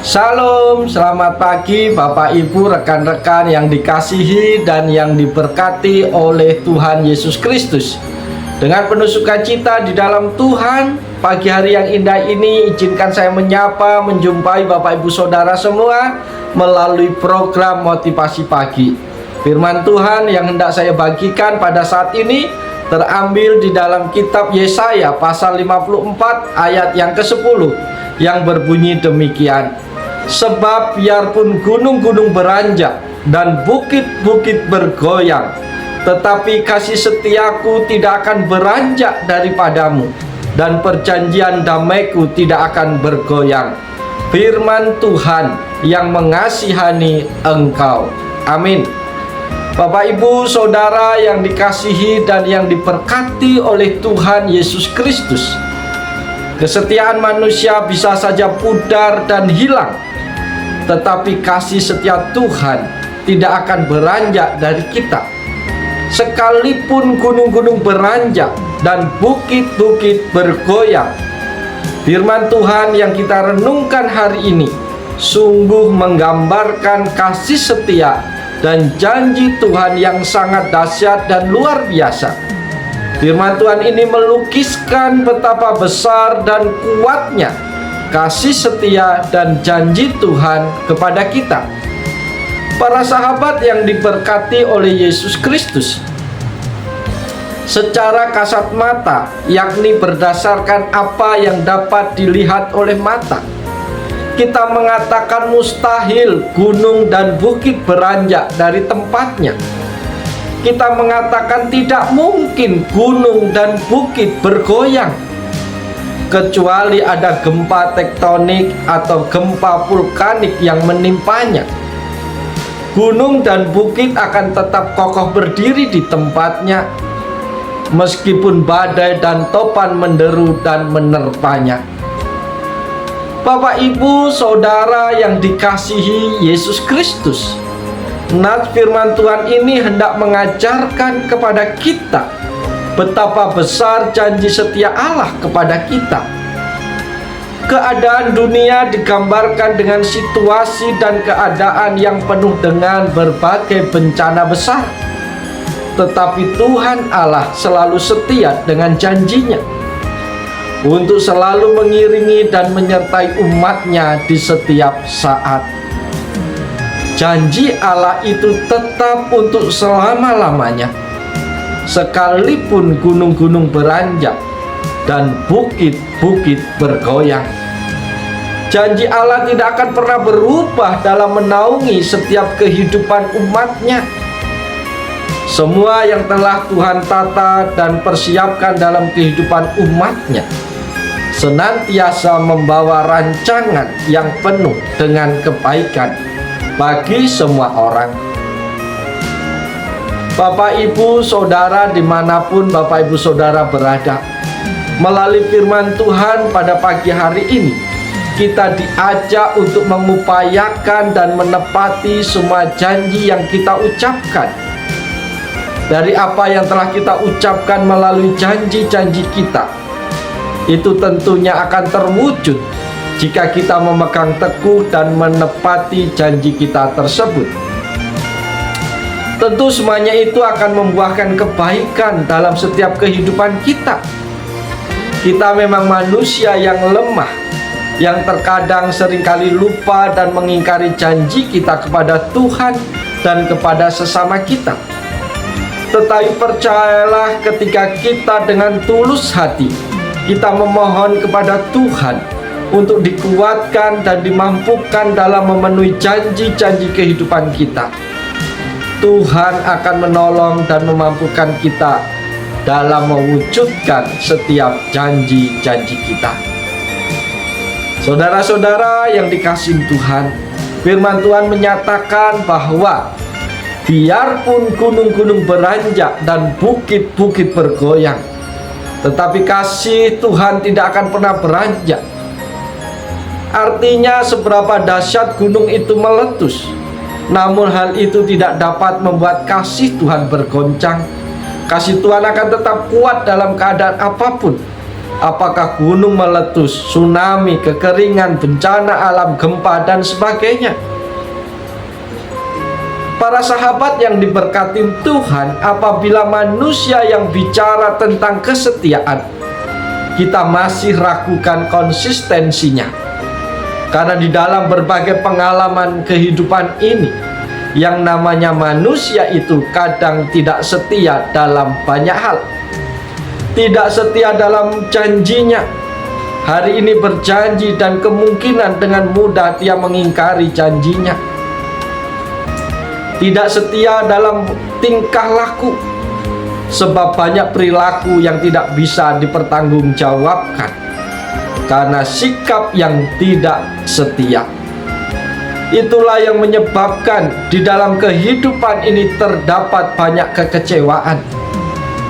Shalom, selamat pagi Bapak Ibu, rekan-rekan yang dikasihi dan yang diberkati oleh Tuhan Yesus Kristus. Dengan penuh sukacita di dalam Tuhan, pagi hari yang indah ini izinkan saya menyapa, menjumpai Bapak Ibu Saudara semua melalui program Motivasi Pagi. Firman Tuhan yang hendak saya bagikan pada saat ini terambil di dalam kitab Yesaya pasal 54 ayat yang ke-10 yang berbunyi demikian. Sebab biarpun gunung-gunung beranjak dan bukit-bukit bergoyang, tetapi kasih setiaku tidak akan beranjak daripadamu, dan perjanjian damaiku tidak akan bergoyang. Firman Tuhan yang mengasihani engkau. Amin. Bapak Ibu Saudara yang dikasihi dan yang diberkati oleh Tuhan Yesus Kristus, kesetiaan manusia bisa saja pudar dan hilang, tetapi kasih setia Tuhan tidak akan beranjak dari kita. Sekalipun gunung-gunung beranjak dan bukit-bukit bergoyang, firman Tuhan yang kita renungkan hari ini sungguh menggambarkan kasih setia dan janji Tuhan yang sangat dahsyat dan luar biasa. Firman Tuhan ini melukiskan betapa besar dan kuatnya kasih setia dan janji Tuhan kepada kita. Para sahabat yang diberkati oleh Yesus Kristus, secara kasat mata, yakni berdasarkan apa yang dapat dilihat oleh mata, kita mengatakan mustahil gunung dan bukit beranjak dari tempatnya. Kita mengatakan tidak mungkin gunung dan bukit bergoyang, kecuali ada gempa tektonik atau gempa vulkanik yang menimpanya. Gunung dan bukit akan tetap kokoh berdiri di tempatnya, meskipun badai dan topan menderu dan menerpanya. Bapak Ibu Saudara yang dikasihi Yesus Kristus, nats firman Tuhan ini hendak mengajarkan kepada kita betapa besar janji setia Allah kepada kita. Keadaan dunia digambarkan dengan situasi dan keadaan yang penuh dengan berbagai bencana besar. Tetapi Tuhan Allah selalu setia dengan janjinya untuk selalu mengiringi dan menyertai umatnya di setiap saat. Janji Allah itu tetap untuk selama-lamanya, sekalipun gunung-gunung beranjak dan bukit-bukit bergoyang. Janji Allah tidak akan pernah berubah dalam menaungi setiap kehidupan umatnya. Semua yang telah Tuhan tata dan persiapkan dalam kehidupan umatnya senantiasa membawa rancangan yang penuh dengan kebaikan bagi semua orang. Bapak Ibu Saudara dimanapun Bapak Ibu Saudara berada, melalui firman Tuhan pada pagi hari ini kita diajak untuk mengupayakan dan menepati semua janji yang kita ucapkan. Dari apa yang telah kita ucapkan melalui janji-janji kita, itu tentunya akan terwujud jika kita memegang teguh dan menepati janji kita tersebut. Tentu semuanya itu akan membuahkan kebaikan dalam setiap kehidupan kita. Kita memang manusia yang lemah, yang terkadang seringkali lupa dan mengingkari janji kita kepada Tuhan dan kepada sesama kita. Tetapi percayalah, ketika kita dengan tulus hati kita memohon kepada Tuhan untuk dikuatkan dan dimampukan dalam memenuhi janji-janji kehidupan kita, Tuhan akan menolong dan memampukan kita dalam mewujudkan setiap janji-janji kita. Saudara-saudara yang dikasihi Tuhan, firman Tuhan menyatakan bahwa biarpun gunung-gunung beranjak dan bukit-bukit bergoyang, tetapi kasih Tuhan tidak akan pernah beranjak. Artinya seberapa dahsyat gunung itu meletus, namun hal itu tidak dapat membuat kasih Tuhan bergoncang. Kasih Tuhan akan tetap kuat dalam keadaan apapun. Apakah gunung meletus, tsunami, kekeringan, bencana alam, gempa, dan sebagainya? Para sahabat yang diberkati Tuhan, apabila manusia yang bicara tentang kesetiaan, kita masih ragukan konsistensinya. Karena di dalam berbagai pengalaman kehidupan ini, yang namanya manusia itu kadang tidak setia dalam banyak hal. Tidak setia dalam janjinya. Hari ini berjanji dan kemungkinan dengan mudah dia mengingkari janjinya. Tidak setia dalam tingkah laku, sebab banyak perilaku yang tidak bisa dipertanggungjawabkan karena sikap yang tidak setia. Itulah yang menyebabkan di dalam kehidupan ini terdapat banyak kekecewaan,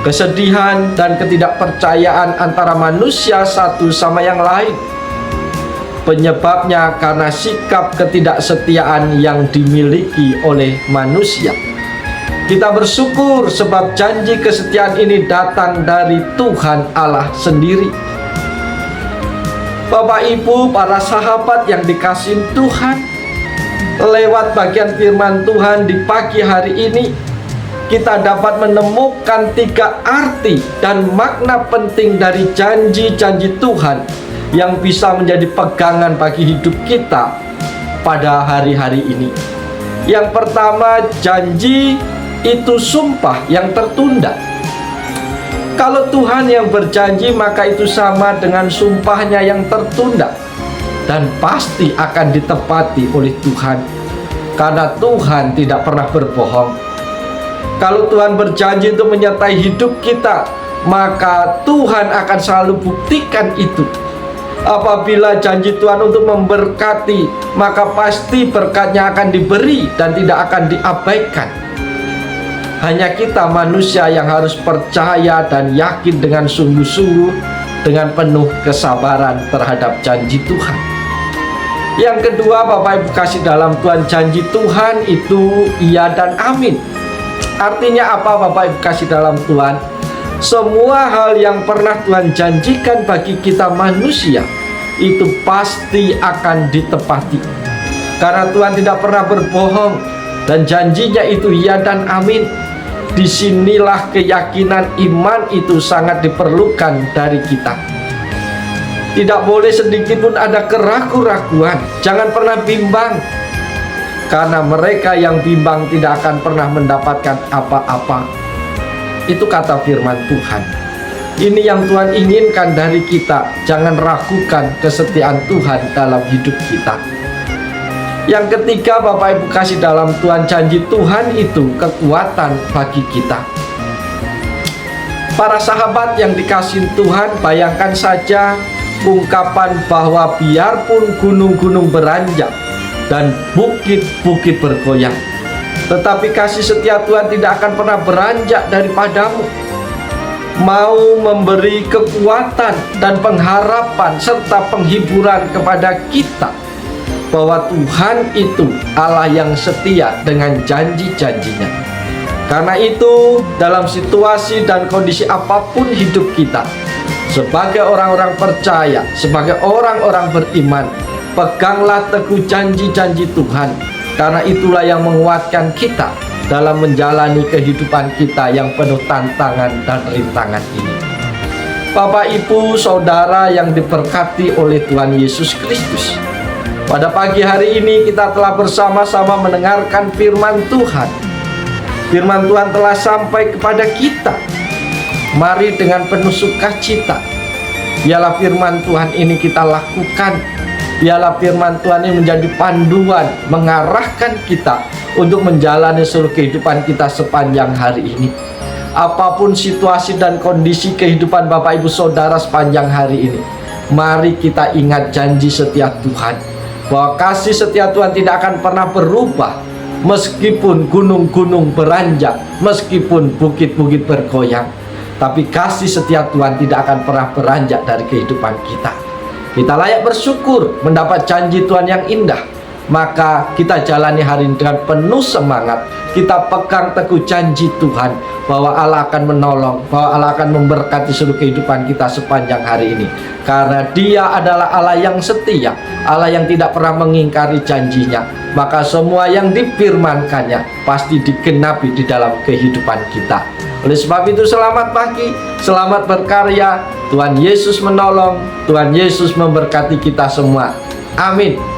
kesedihan, dan ketidakpercayaan antara manusia satu sama yang lain. Penyebabnya karena sikap ketidaksetiaan yang dimiliki oleh manusia. Kita bersyukur sebab janji kesetiaan ini datang dari Tuhan Allah sendiri. Bapak Ibu, para sahabat yang dikasihi Tuhan, lewat bagian firman Tuhan di pagi hari ini, kita dapat menemukan 3 arti dan makna penting dari janji-janji Tuhan yang bisa menjadi pegangan bagi hidup kita pada hari-hari ini. Yang pertama, janji itu sumpah yang tertunda. Kalau Tuhan yang berjanji, maka itu sama dengan sumpahnya yang tertunda, dan pasti akan ditepati oleh Tuhan, karena Tuhan tidak pernah berbohong. Kalau Tuhan berjanji untuk menyertai hidup kita, maka Tuhan akan selalu buktikan itu. Apabila janji Tuhan untuk memberkati, maka pasti berkatnya akan diberi dan tidak akan diabaikan. Hanya kita manusia yang harus percaya dan yakin dengan sungguh-sungguh, dengan penuh kesabaran terhadap janji Tuhan. Yang kedua, Bapak Ibu kasih dalam Tuhan, janji Tuhan itu iya dan amin. Artinya apa, Bapak Ibu kasih dalam Tuhan? Semua hal yang pernah Tuhan janjikan bagi kita manusia itu pasti akan ditepati, karena Tuhan tidak pernah berbohong dan janjinya itu iya dan amin. Disinilah keyakinan iman itu sangat diperlukan dari kita. Tidak boleh sedikit pun ada keraguan-raguan. Jangan pernah bimbang, karena mereka yang bimbang tidak akan pernah mendapatkan apa-apa. Itu kata firman Tuhan. Ini yang Tuhan inginkan dari kita. Jangan ragukan kesetiaan Tuhan dalam hidup kita. Yang ketiga, Bapak Ibu kasih dalam Tuhan, janji Tuhan itu kekuatan bagi kita. Para sahabat yang dikasihi Tuhan, bayangkan saja ungkapan bahwa biarpun gunung-gunung beranjak dan bukit-bukit bergoyang, tetapi kasih setia Tuhan tidak akan pernah beranjak daripadamu. Mau memberi kekuatan dan pengharapan serta penghiburan kepada kita bahwa Tuhan itu Allah yang setia dengan janji-janjinya. Karena itu, dalam situasi dan kondisi apapun hidup kita, sebagai orang-orang percaya, sebagai orang-orang beriman, peganglah teguh janji-janji Tuhan. Karena itulah yang menguatkan kita dalam menjalani kehidupan kita yang penuh tantangan dan rintangan ini. Bapak, Ibu, Saudara yang diberkati oleh Tuhan Yesus Kristus, pada pagi hari ini kita telah bersama-sama mendengarkan firman Tuhan. Firman Tuhan telah sampai kepada kita. Mari dengan penuh sukacita, biarlah firman Tuhan ini kita lakukan. Biarlah firman Tuhan ini menjadi panduan, mengarahkan kita untuk menjalani seluruh kehidupan kita sepanjang hari ini. Apapun situasi dan kondisi kehidupan Bapak Ibu Saudara sepanjang hari ini, mari kita ingat janji setia Tuhan, bahwa kasih setia Tuhan tidak akan pernah berubah. Meskipun gunung-gunung beranjak, meskipun bukit-bukit bergoyang, tapi kasih setia Tuhan tidak akan pernah beranjak dari kehidupan kita. Kita layak bersyukur mendapat janji Tuhan yang indah, maka kita jalani hari ini dengan penuh semangat. Kita pegang teguh janji Tuhan bahwa Allah akan menolong, bahwa Allah akan memberkati seluruh kehidupan kita sepanjang hari ini. Karena Dia adalah Allah yang setia, Allah yang tidak pernah mengingkari janjinya. Maka semua yang difirmankannya pasti digenapi di dalam kehidupan kita. Oleh sebab itu, selamat pagi, selamat berkarya. Tuhan Yesus menolong, Tuhan Yesus memberkati kita semua. Amin.